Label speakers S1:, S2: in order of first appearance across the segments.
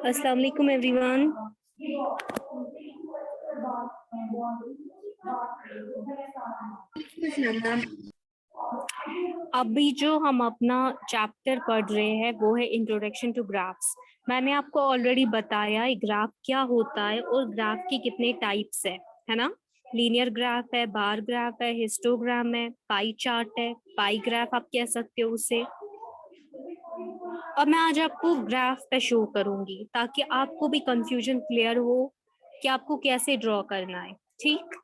S1: अस्सलाम वालेकुम एवरीवन। अभी जो हम अपना चैप्टर पढ़ रहे हैं वो है इंट्रोडक्शन टू ग्राफ्स। मैंने आपको ऑलरेडी बताया ग्राफ क्या होता है और ग्राफ के कितने टाइप्स है ना। लीनियर ग्राफ है, बार ग्राफ है, हिस्टोग्राम है, पाई चार्ट है, पाई ग्राफ आप कह सकते हो उसे। अब मैं आज आपको ग्राफ पे शो करूंगी ताकि आपको भी कंफ्यूजन क्लियर हो कि आपको कैसे ड्रॉ करना है। ठीक,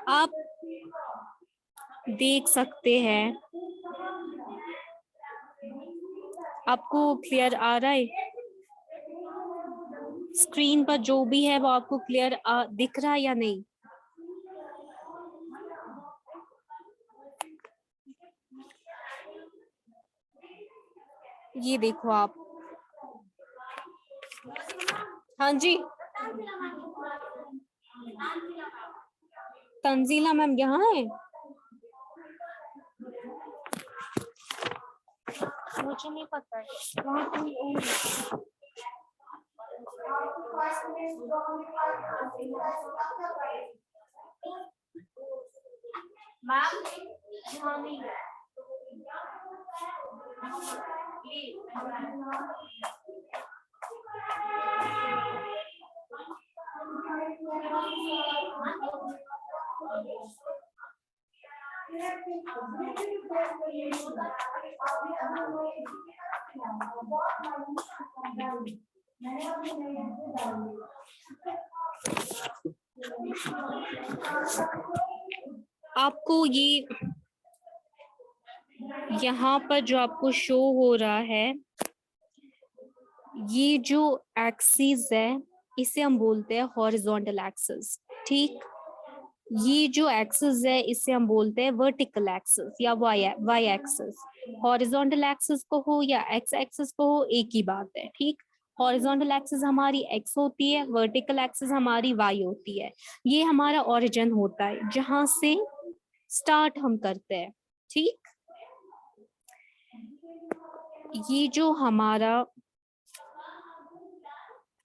S1: आप देख सकते हैं, आपको क्लियर आ रहा है स्क्रीन पर जो भी है वो आपको क्लियर दिख रहा है या नहीं? ये देखो आप। हाँ जी, तंजीला मैम यहाँ है? मुझे नहीं पता है, वहाँ कोई और है। मैम यहाँ नहीं है। आपको ये यहाँ पर जो आपको शो हो रहा है, ये जो एक्सिस है इसे हम बोलते हैं हॉरिजॉन्टल एक्सिस। ठीक, ये जो एक्सिस है इसे हम बोलते हैं वर्टिकल एक्सिस या वाई एक्सिस। हॉरिजॉन्टल एक्सिस को हो या एक्स एक्सिस को हो, एक ही बात है। ठीक, हॉरिजॉन्टल एक्सिस हमारी एक्स होती है, वर्टिकल एक्सिस हमारी वाई होती है। ये हमारा ओरिजिन होता है जहां से स्टार्ट हम करते हैं। ठीक, ये जो हमारा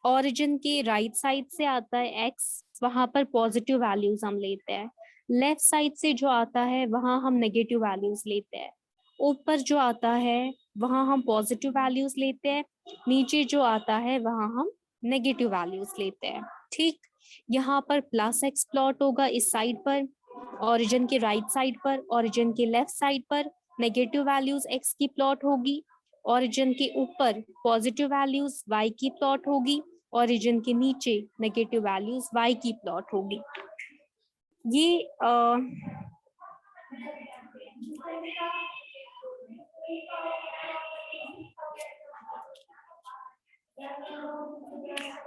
S1: ओरिजिन के राइट साइड से आता है एक्स, वहां पर पॉजिटिव वैल्यूज हम लेते हैं। लेफ्ट साइड से जो आता है वहां हम नेगेटिव वैल्यूज लेते हैं। ऊपर जो आता है वहां हम पॉजिटिव वैल्यूज लेते हैं, नीचे जो आता है वहां हम नेगेटिव वैल्यूज लेते हैं। ठीक, यहाँ पर प्लस एक्स प्लॉट होगा इस साइड पर, ओरिजिन के राइट साइड पर, ओरिजिन के लेफ्ट साइड पर नेगेटिव वैल्यूज एक्स की प्लॉट होगी, ओरिजिन के ऊपर पॉजिटिव वैल्यूज वाई की प्लॉट होगी, ओरिजिन के नीचे नेगेटिव वैल्यूज वाई की प्लॉट होगी। ये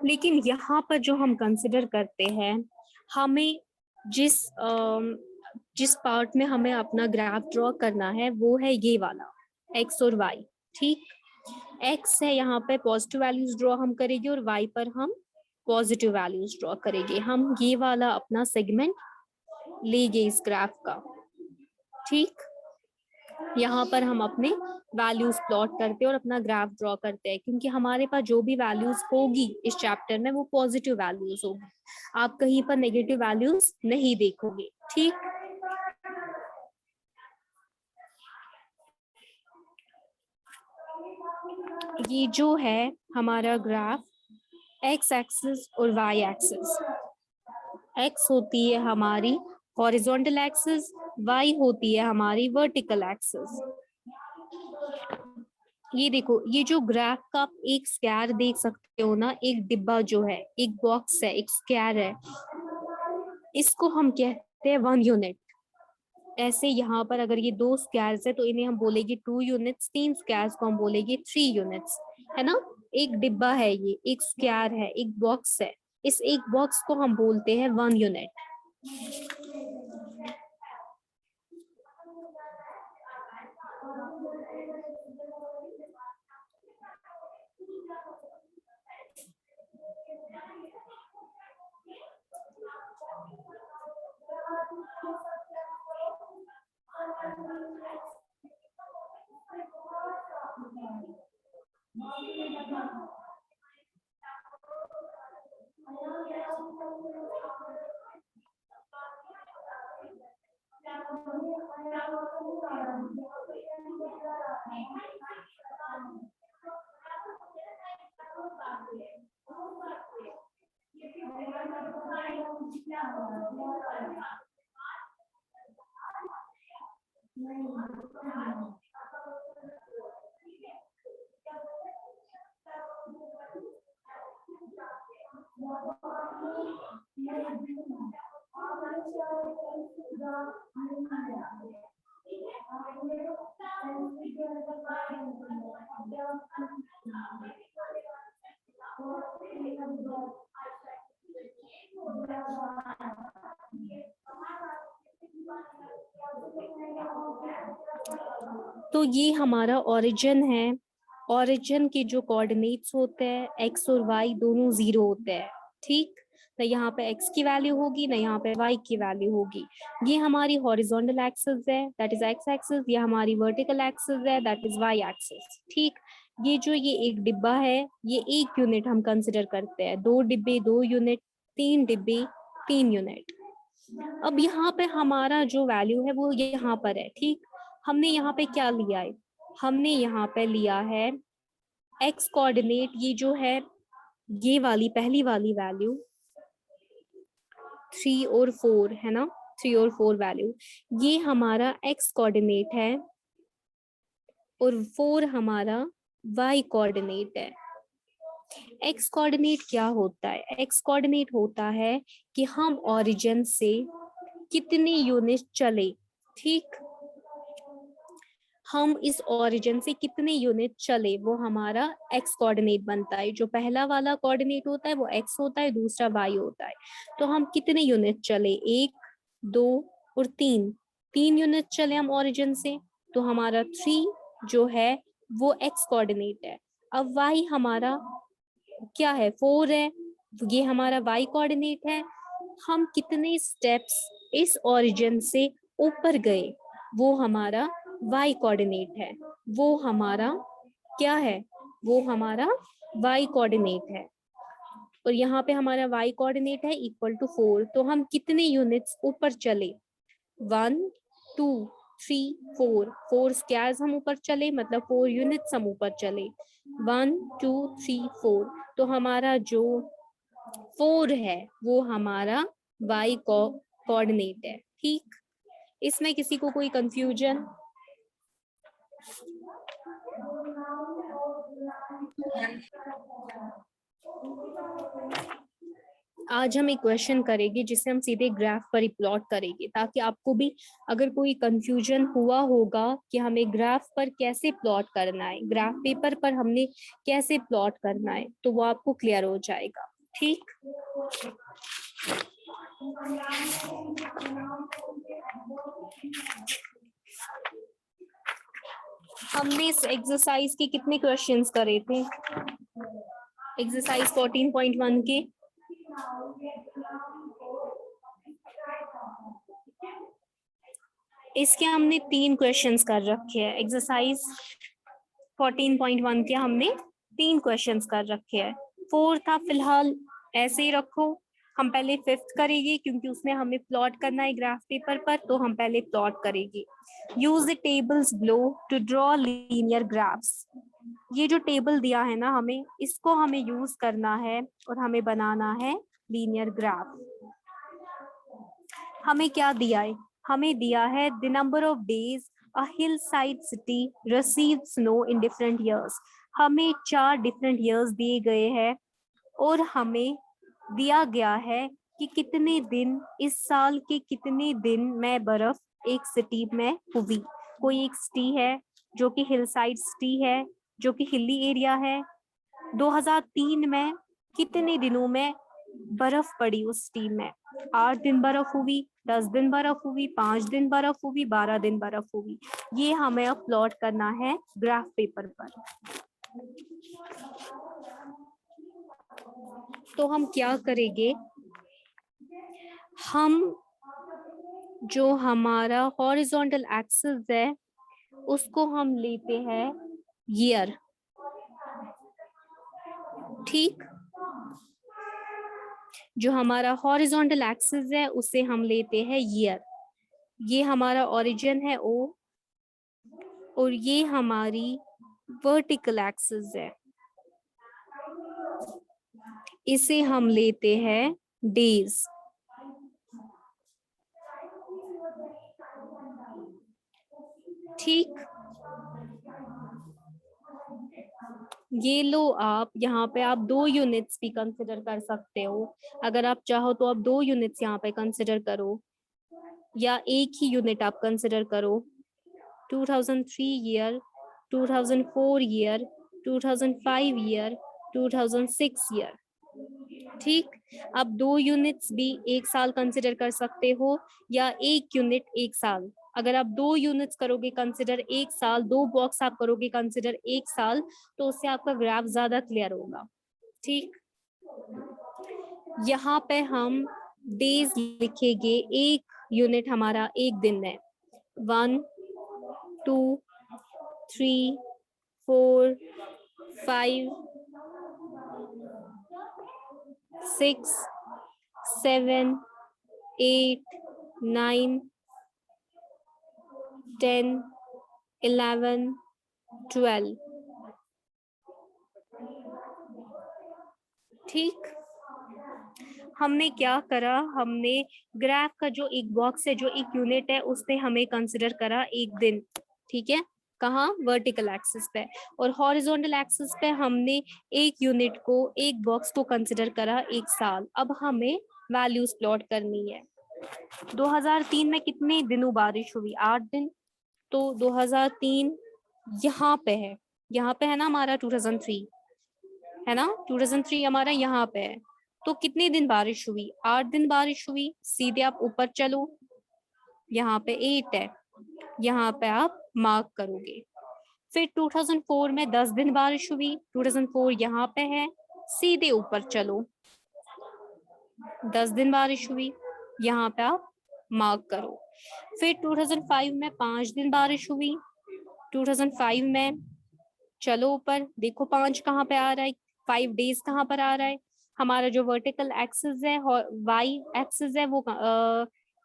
S1: लेकिन यहाँ पर जो हम कंसिडर करते हैं, हमें जिस पार्ट में हमें अपना ग्राफ ड्रॉ करना है वो है ये वाला एक्स और वाई। ठीक, एक्स है यहाँ पे पॉजिटिव वैल्यूज ड्रॉ हम करेंगे और वाई पर हम पॉजिटिव वैल्यूज ड्रॉ करेंगे। हम ये वाला अपना सेगमेंट लेंगे इस ग्राफ का। ठीक, यहाँ पर हम अपने वैल्यूज प्लॉट करते हैं और अपना ग्राफ ड्रॉ करते हैं, क्योंकि हमारे पास जो भी वैल्यूज होगी इस चैप्टर में वो पॉजिटिव वैल्यूज होगी। आप कहीं पर नेगेटिव वैल्यूज नहीं देखोगे। ठीक, ये जो है हमारा ग्राफ एक्स एक्सिस और वाई एक्सिस। एक्स होती है हमारी हॉरिजॉन्टल एक्सिस, वाई होती है हमारी वर्टिकल एक्सिस। ये देखो, ये जो ग्राफ का आप एक स्क्वायर देख सकते हो ना, एक डिब्बा जो है, एक बॉक्स है, एक स्क्वायर है, इसको हम कहते हैं 1 यूनिट। ऐसे यहाँ पर अगर ये 2 स्क्वायर्स है तो इन्हें हम बोलेंगे 2 यूनिट्स, 3 स्क्वायर्स को हम बोलेंगे 3 यूनिट्स, है ना। एक डिब्बा है, ये एक स्क्वायर है, एक बॉक्स है, इस एक बॉक्स को हम बोलते हैं 1 यूनिट। तो ये हमारा ओरिजिन है। ओरिजिन के जो कोऑर्डिनेट्स होते हैं एक्स और वाई दोनों 0 होते हैं, ठीक। ना यहाँ पे एक्स की वैल्यू होगी ना यहाँ पे वाई की वैल्यू होगी। ये हमारी हॉरिजॉन्टल एक्सिस है, दैट इज एक्स एक्सिस। ये हमारी वर्टिकल एक्सिस है, दैट इज वाई एक्सिस, ठीक। ये एक डिब्बा है, ये 1 यूनिट हम कंसिडर करते हैं। 2 डिब्बे 2 यूनिट, 3 डिब्बे 3 यूनिट। अब यहाँ पे हमारा जो वैल्यू है वो यहाँ पर है, ठीक। हमने यहाँ पे क्या लिया है, हमने यहाँ पे लिया है एक्स कोऑर्डिनेट। ये जो है ये वाली पहली वाली वैल्यू 3 और 4 है ना, 3 और 4 वैल्यू, ये हमारा एक्स कोऑर्डिनेट है और 4 हमारा वाई कोऑर्डिनेट है। एक्स कोऑर्डिनेट क्या होता है, एक्स कोऑर्डिनेट होता है कि हम ओरिजिन से कितने यूनिट चले, ठीक। हम इस ओरिजिन से कितने यूनिट चले वो हमारा एक्स कोऑर्डिनेट बनता है। जो पहला वाला कोऑर्डिनेट होता है वो एक्स होता है, दूसरा वाई होता है। तो हम कितने यूनिट चले, 1 2 और 3, 3 यूनिट चले हम ओरिजिन से, तो हमारा 3 जो है वो एक्स कोऑर्डिनेट है। अब वाई हमारा क्या है, 4 है, ये हमारा वाई कोऑर्डिनेट है। हम कितने स्टेप्स इस ओरिजिन से ऊपर गए वो हमारा वाई कोऑर्डिनेट है, वो हमारा क्या है, वो हमारा वाई कोऑर्डिनेट है। और यहाँ पे हमारा वाई कोऑर्डिनेट है इक्वल टू 4। तो हम कितने यूनिट्स ऊपर चले, 1 2 3 4, 4 स्क्वायर्स हम ऊपर चले, मतलब 4 यूनिट्स हम ऊपर चले, 1 2 3 4। तो हमारा जो 4 है वो हमारा वाई कोऑर्डिनेट है, ठीक। इसमें किसी को कोई कंफ्यूजन? आज हम एक क्वेश्चन करेंगे जिसे हम सीधे ग्राफ पर ही प्लॉट करेंगे, ताकि आपको भी अगर कोई कंफ्यूजन हुआ होगा कि हमें ग्राफ पर कैसे प्लॉट करना है, ग्राफ पेपर पर हमने कैसे प्लॉट करना है, तो वो आपको क्लियर हो जाएगा, ठीक। हमने इस एक्सरसाइज के कितने क्वेश्चंस करे थे, एक्सरसाइज 14.1 के? इसके हमने 3 क्वेश्चंस कर रखे हैं। एक्सरसाइज 14.1 के हमने 3 क्वेश्चंस कर रखे हैं। 4 था फिलहाल ऐसे ही रखो, हम पहले 5th करेंगे क्योंकि उसमें हमें प्लॉट करना है ग्राफ पेपर पर, तो हम पहले प्लॉट करेंगे। Use the tables below to draw linear graphs. ये जो टेबल दिया है ना हमें, इसको हमें यूज करना है और हमें बनाना है लीनियर ग्राफ। हमें क्या दिया है, हमें दिया है the number of days a Hillside city received snow in different years. हमें 4 डिफरेंट ईयर्स दिए गए हैं और हमें दिया गया है कि कितने दिन, इस साल के कितने दिन में बर्फ एक सिटी में हुई। कोई एक सिटी है जो कि हिलसाइड सिटी है, जो कि हिली एरिया है। 2003 में कितने दिनों में बर्फ पड़ी उस सिटी में, 8 दिन बर्फ हुई, 10 दिन बर्फ हुई, 5 दिन बर्फ हुई, 12 दिन बर्फ हुई। ये हमें अब प्लॉट करना है ग्राफ पेपर पर। तो हम क्या करेंगे, हम जो हमारा हॉरिजॉन्टल एक्सिस है उसको हम लेते हैं ईयर, ठीक। जो हमारा हॉरिजॉन्टल एक्सिस है उसे हम लेते हैं ईयर। ये हमारा ओरिजिन है ओ, और ये हमारी वर्टिकल एक्सिस है, इसे हम लेते हैं डेज। ठीक, ये लो आप यहाँ पे आप 2 यूनिट्स भी कंसिडर कर सकते हो। अगर आप चाहो तो आप 2 यूनिट्स यहाँ पे कंसिडर करो, या एक ही यूनिट आप कंसिडर करो। 2003 ईयर, 2004 ईयर, 2005 ईयर, 2006 ईयर। ठीक, आप 2 यूनिट्स भी एक साल कंसिडर कर सकते हो, या एक यूनिट एक साल। अगर आप 2 यूनिट्स करोगे कंसिडर एक साल, 2 बॉक्स आप करोगे कंसिडर एक साल, तो उससे आपका ग्राफ ज्यादा क्लियर होगा। ठीक, यहाँ पे हम डेज लिखेंगे, एक यूनिट हमारा एक दिन है। 1 2 3 4 5 6 7 8 9 10 11 12। ठीक, हमने क्या करा, हमने ग्राफ का जो एक बॉक्स है, जो एक यूनिट है, उसने हमें कंसिडर करा एक दिन। ठीक है, कहाँ, वर्टिकल एक्सिस पे। और हॉरिजॉन्टल एक्सिस पे हमने एक यूनिट को, एक बॉक्स को कंसिडर करा एक साल। अब हमें वैल्यूज प्लॉट करनी है। 2003 में कितने दिनों बारिश हुई, 8 दिन। तो 2003 यहाँ पे है, यहाँ पे है ना हमारा 2003, है ना 2003 हमारा यहाँ पे है। तो कितने दिन बारिश हुई, 8 दिन बारिश हुई। सीधे आप ऊपर चलो, यहाँ पे 8 है, यहाँ पे आप मार्क करोगे। फिर 2004 में 10 दिन बारिश हुई, 2004 यहाँ पे है, सीधे ऊपर चलो, 10 दिन बारिश हुई, यहाँ पे आप मार्क करो। फिर 2005 में 5 दिन बारिश हुई, 2005 में चलो ऊपर देखो 5 कहाँ पे आ रहा है, 5 डेज कहाँ पर आ रहा है। हमारा जो वर्टिकल एक्सिस है, वाई एक्सिस है, वो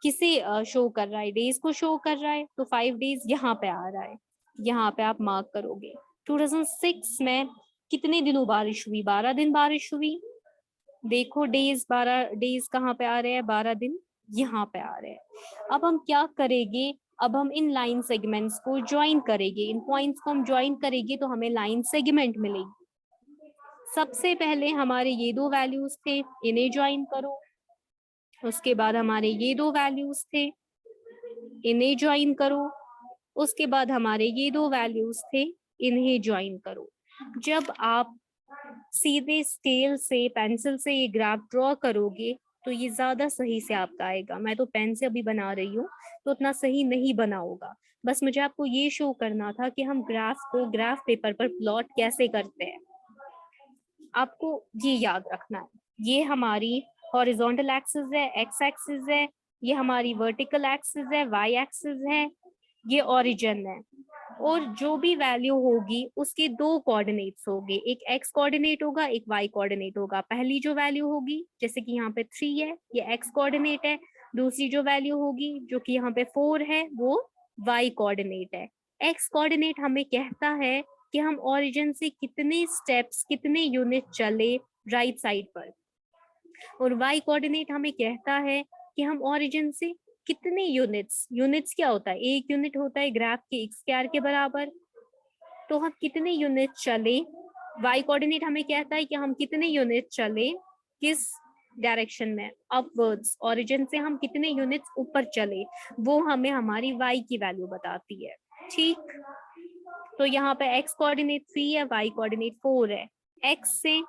S1: किसे शो कर रहा है, डेज को शो कर रहा है। तो 5 डेज यहाँ पे आ रहा है, यहाँ पे आप मार्क करोगे। 2006 में कितने दिनों बारिश हुई, 12 दिन बारिश हुई। देखो डेज, 12 डेज कहाँ पे आ रहे हैं, 12 दिन यहाँ पे आ रहे हैं। अब हम क्या करेंगे, अब हम इन लाइन सेगमेंट्स को ज्वाइन करेंगे, इन पॉइंट्स को हम ज्वाइन करेंगे तो हमें लाइन सेगमेंट मिलेगी। सबसे पहले हमारे ये 2 वैल्यूज थे, इन्हें ज्वाइन करो। उसके बाद हमारे ये 2 वैल्यूज थे, इन्हें ज्वाइन करो। उसके बाद हमारे ये 2 वैल्यूज थे, इन्हें ज्वाइन करो। जब आप सीधे स्केल से, पेंसिल से ये ग्राफ ड्रॉ करोगे तो ये ज्यादा सही से आपका आएगा। मैं तो पेन से अभी बना रही हूँ तो उतना सही नहीं बना होगा। बस मुझे आपको ये शो करना था कि हम ग्राफ को ग्राफ पेपर पर प्लॉट कैसे करते हैं। आपको ये याद रखना है, ये हमारी हॉरिजॉन्टल एक्सिस है, एक्स एक्सिस है, ये हमारी वर्टिकल एक्सिस है, वाई एक्सिस है, ये ओरिजिन है। और जो भी वैल्यू होगी उसके 2 कोऑर्डिनेट्स होंगे, एक एक्स कोऑर्डिनेट होगा, एक वाई कोऑर्डिनेट होगा। पहली जो वैल्यू होगी, जैसे कि यहाँ पे 3 है, ये एक्स कोऑर्डिनेट है। दूसरी जो वैल्यू होगी, जो कि यहाँ पे 4 है, वो वाई कोऑर्डिनेट है। एक्स कोऑर्डिनेट हमें कहता है कि हम ओरिजिन से कितने स्टेप्स, कितने यूनिट चले राइट साइड पर। और वाई कोऑर्डिनेट हमें कहता है कि हम ओरिजिन से कितने यूनिट्स, यूनिट्स क्या होता है, एक यूनिट होता है ग्राफ के एक स्क्वायर के बराबर। तो हम कितने यूनिट चले, वाई कोऑर्डिनेट हमें कहता है कि हम कितने यूनिट चले, किस डायरेक्शन में, अपवर्ड्स। ओरिजिन से हम कितने यूनिट्स ऊपर चले, वो हमें हमारी वाई की वैल्यू बताती है। ठीक, तो यहाँ पे एक्स कोऑर्डिनेट 3 है, वाई कोऑर्डिनेट 4 है। एक्स से,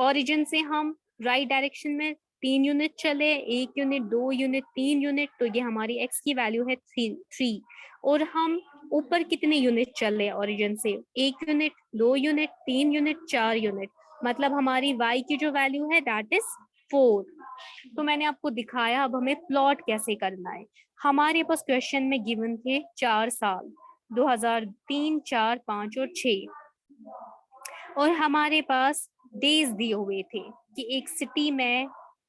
S1: ओरिजिन से हम राइट डायरेक्शन में 3 यूनिट चले, 1 यूनिट, 2 यूनिट, 3 यूनिट, तो ये हमारी एक्स की वैल्यू है 3। और हम ऊपर कितने यूनिट चले ओरिजिन से, 1 यूनिट, 2 यूनिट, 3 यूनिट, 4 यूनिट। मतलब हमारी वाई की जो वैल्यू है दैट इज 4। तो मैंने आपको दिखाया, अब हमें प्लॉट कैसे करना है। हमारे पास क्वेश्चन में गिवन थे 4 साल, 2003, 4, 5 और 6। और हमारे पास डेज दिए हुए थे कि एक सिटी में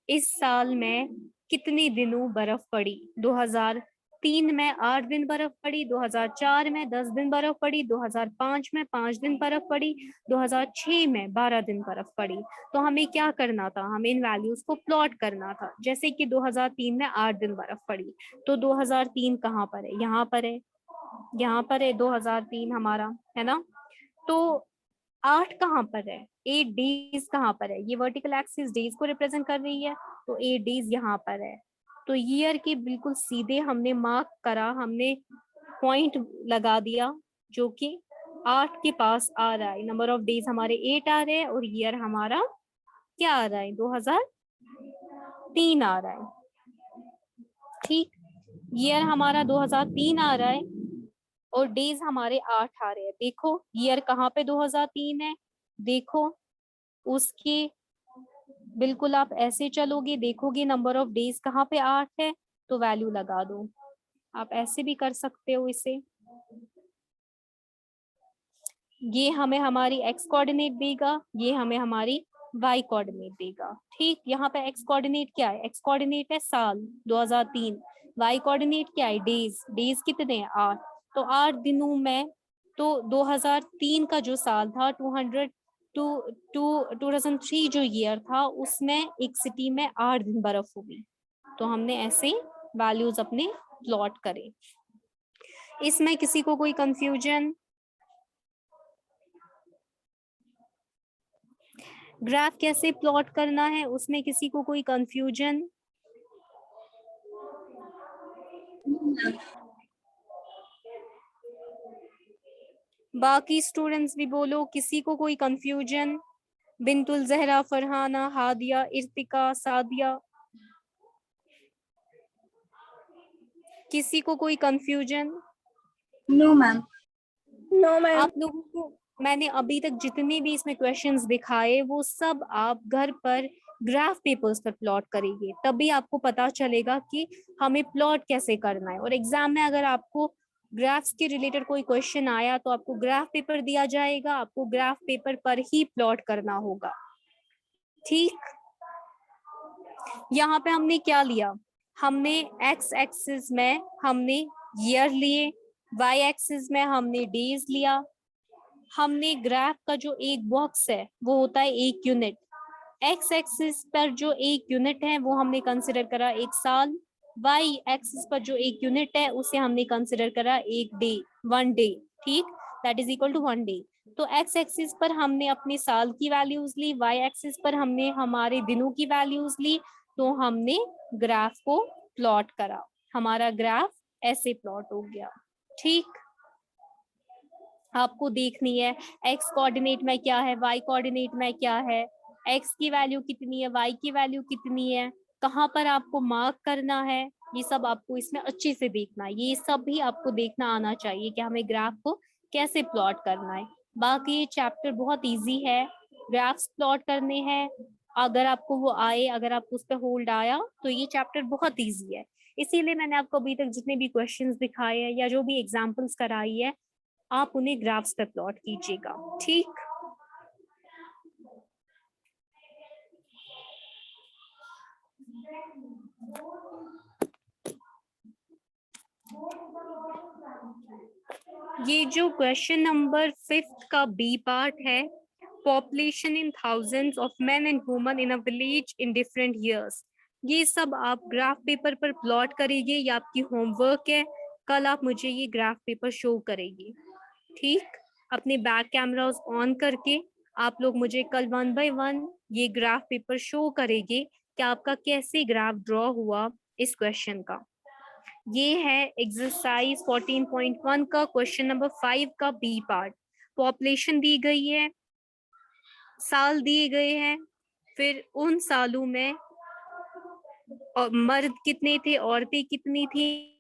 S1: इस साल में कितने दिनों बर्फ पड़ी। 2003 में 8 दिन बर्फ पड़ी, 2004 में 10 दिन बर्फ पड़ी, 2005 में 5 दिन बर्फ पड़ी, 2006 में 12 दिन बर्फ पड़ी। तो हमें क्या करना था, हमें इन वैल्यूज को प्लॉट करना था। जैसे कि 2003 में 8 दिन बर्फ पड़ी, तो 2003 कहाँ पर है, यहाँ पर है। यहाँ पर है 2003 हमारा, है ना। तो 8 कहाँ पर है, 8 डेज कहाँ पर है, ये वर्टिकल एक्सिस डेज को रिप्रेजेंट कर रही है, तो 8 डेज यहाँ पर है। तो ईयर के बिल्कुल सीधे हमने मार्क करा, हमने पॉइंट लगा दिया, जो कि 8 के पास आ रहा है। नंबर ऑफ डेज हमारे 8 आ रहे हैं और ईयर हमारा क्या आ रहा है, 2003 आ रहा है। ठीक, ईयर हमारा 2003 आ रहा है और डेज हमारे 8 आ रहे हैं। देखो ईयर कहाँ पे 2003 है, देखो उसके बिल्कुल आप ऐसे चलोगे, देखोगे नंबर ऑफ डेज कहाँ पे 8 है, तो वैल्यू लगा दो। आप ऐसे भी कर सकते हो इसे, ये हमें हमारी एक्स कोऑर्डिनेट देगा, ये हमें हमारी वाई कोऑर्डिनेट देगा। ठीक, यहाँ पे एक्स कोऑर्डिनेट क्या है, एक्स कोऑर्डिनेट है साल 2003, वाई कोऑर्डिनेट क्या है, डेज, डेज कितने हैं 8, तो 8 दिनों में, तो 2003 का जो साल था 2003 जो ईयर था, उसमें एक सिटी में 8 दिन बर्फ होगी। तो हमने ऐसे वैल्यूज अपने प्लॉट करे। इसमें किसी को कोई कंफ्यूजन, ग्राफ कैसे प्लॉट करना है उसमें किसी को कोई कंफ्यूजन? बाकी स्टूडेंट्स भी बोलो, किसी को कोई कंफ्यूजन? बिंतुल जहरा, फरहाना, हादिया, इर्तिका, सादिया, किसी को कोई confusion?
S2: No ma'am. No ma'am.
S1: आप लोगों को मैंने अभी तक जितने भी इसमें क्वेश्चंस दिखाए वो सब आप घर पर ग्राफ पेपर्स पर प्लॉट करेंगे, तभी आपको पता चलेगा कि हमें प्लॉट कैसे करना है। और एग्जाम में अगर आपको ग्राफ्स के रिलेटेड कोई क्वेश्चन आया तो आपको ग्राफ पेपर दिया जाएगा, आपको ग्राफ पेपर पर ही प्लॉट करना होगा। ठीक, यहाँ पे हमने क्या लिया, हमने एक्स एक्सिस में हमने ईयर लिए, वाई एक्सिस में हमने डेज लिया, हमने ग्राफ का जो एक बॉक्स है वो होता है 1 यूनिट, एक्स एक्सिस पर जो 1 यूनिट है वो हमने कंसिडर करा 1 साल, वाई एक्सिस पर जो 1 यूनिट है उसे हमने कंसिडर करा 1 डे, 1 डे। ठीक, that is equal to 1 day. तो एक्स एक्सिस पर हमने अपने साल की वैल्यूज ली, वाई एक्सिस पर हमने हमारे दिनों की वैल्यूज ली, तो हमने ग्राफ को प्लॉट करा, हमारा ग्राफ ऐसे प्लॉट हो गया। ठीक, आपको देखनी है एक्स कोऑर्डिनेट में क्या है, वाई कोऑर्डिनेट में क्या है, एक्स की वैल्यू कितनी है, वाई की वैल्यू कितनी है, कहाँ पर आपको मार्क करना है, ये सब आपको इसमें अच्छे से देखना है। ये सब भी आपको देखना आना चाहिए कि हमें ग्राफ को कैसे प्लॉट करना है। बाकी ये चैप्टर बहुत इजी है, ग्राफ्स प्लॉट करने हैं। अगर आपको वो आए, अगर आपको उस पर होल्ड आया तो ये चैप्टर बहुत इजी है। इसीलिए मैंने आपको अभी तक जितने भी क्वेश्चंस दिखाए हैं या जो भी एग्जाम्पल्स कराई है, आप उन्हें ग्राफ्स पे प्लॉट कीजिएगा। ठीक, ये जो क्वेश्चन नंबर 5 का बी पार्ट है, population in thousands of main and women in a village in different years, ये सब आप ग्राफ पेपर पर प्लॉट करेंगे, ये आपकी होमवर्क है, कल आप मुझे ये ग्राफ पेपर शो करेंगे। ठीक, अपने बैक कैमरास ऑन करके आप लोग मुझे कल 1 बाय 1 ये ग्राफ पेपर शो करेंगे कि आपका कैसे ग्राफ ड्रॉ हुआ इस क्वेश्चन का। ये है एक्सरसाइज 14.1 का क्वेश्चन नंबर 5 का बी पार्ट। पॉपुलेशन दी गई है, साल दिए गए हैं, फिर उन सालों में मर्द कितने थे, औरतें कितनी थी,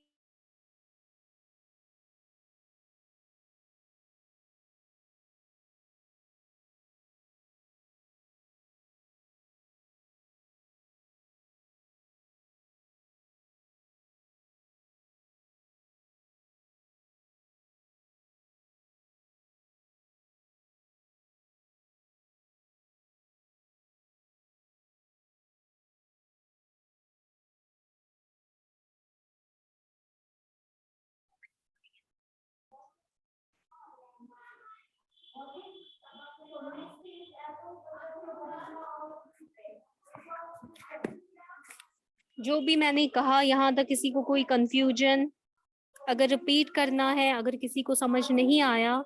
S1: जो भी मैंने कहा यहाँ तक किसी को कोई कंफ्यूजन? अगर रिपीट करना है, अगर किसी को समझ नहीं आया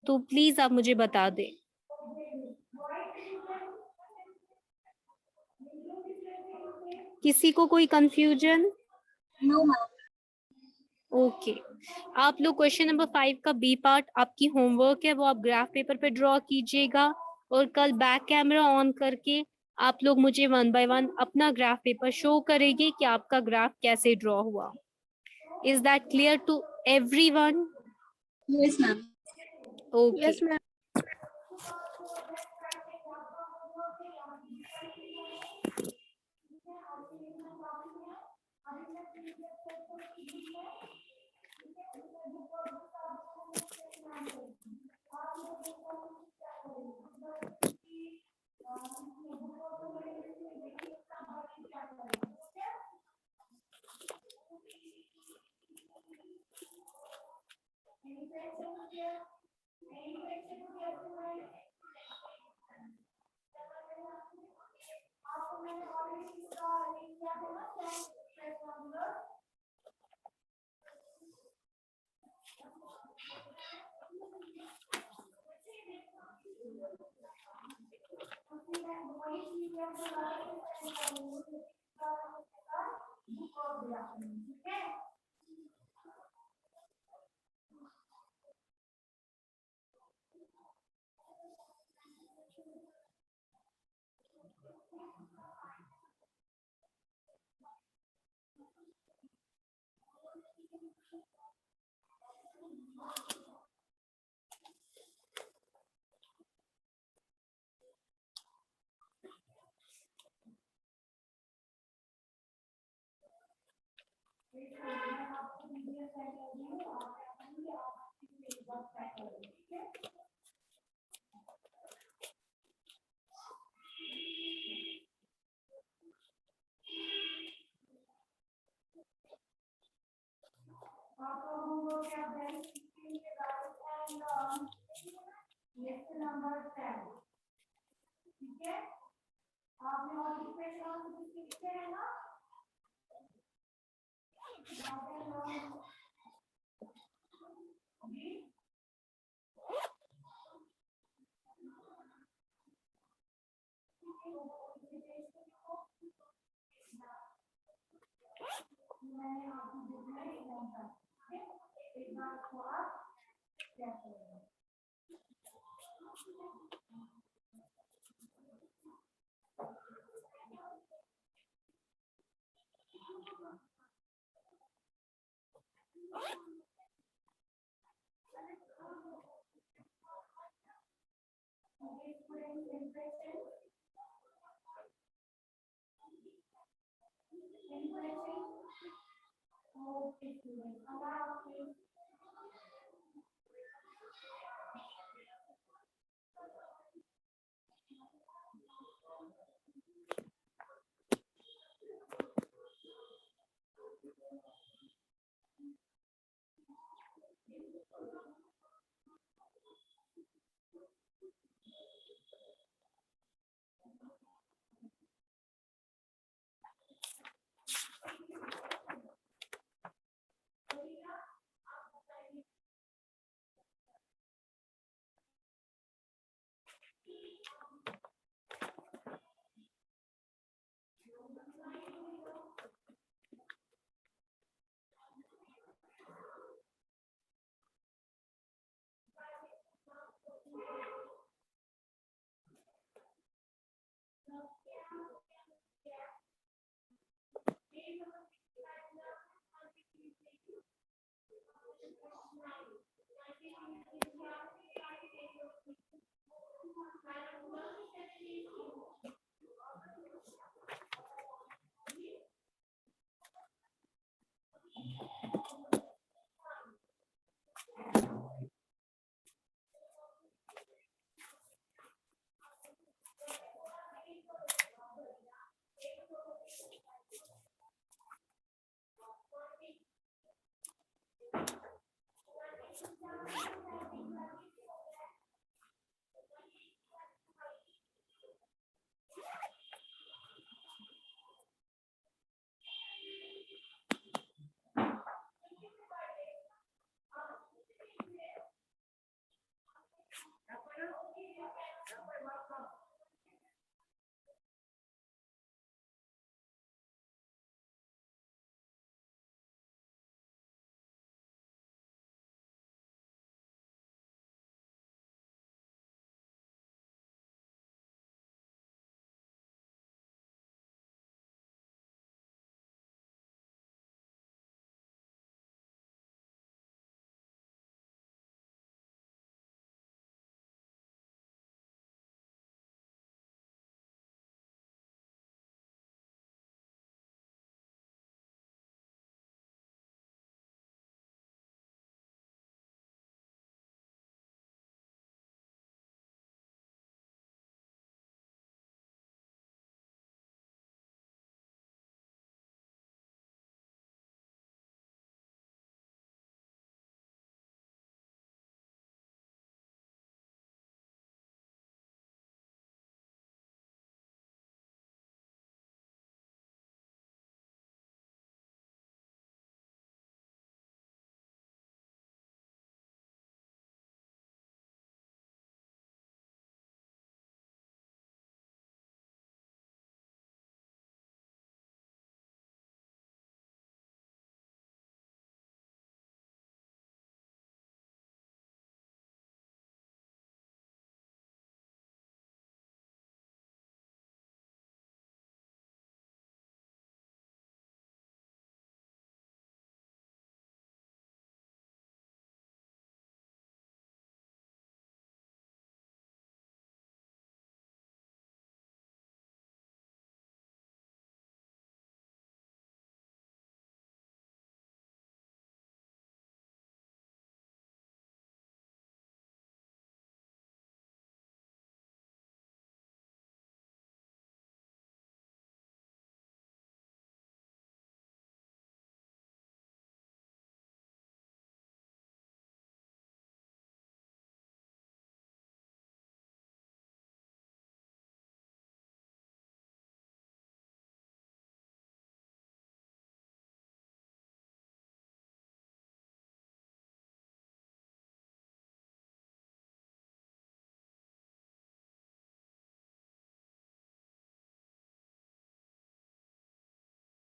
S1: तो प्लीज आप मुझे बता दें। किसी को कोई कंफ्यूजन?
S2: No ma'am.
S1: ओके, आप लोग क्वेश्चन नंबर 5 का बी पार्ट आपकी होमवर्क है, वो आप ग्राफ पेपर पे ड्रॉ कीजिएगा और कल बैक कैमरा ऑन करके आप लोग मुझे 1 बाय 1 अपना ग्राफ पेपर शो करेंगे कि आपका ग्राफ कैसे ड्रॉ हुआ। Is that clear to everyone?
S2: Yes ma'am.
S1: Okay,
S2: yes ma'am.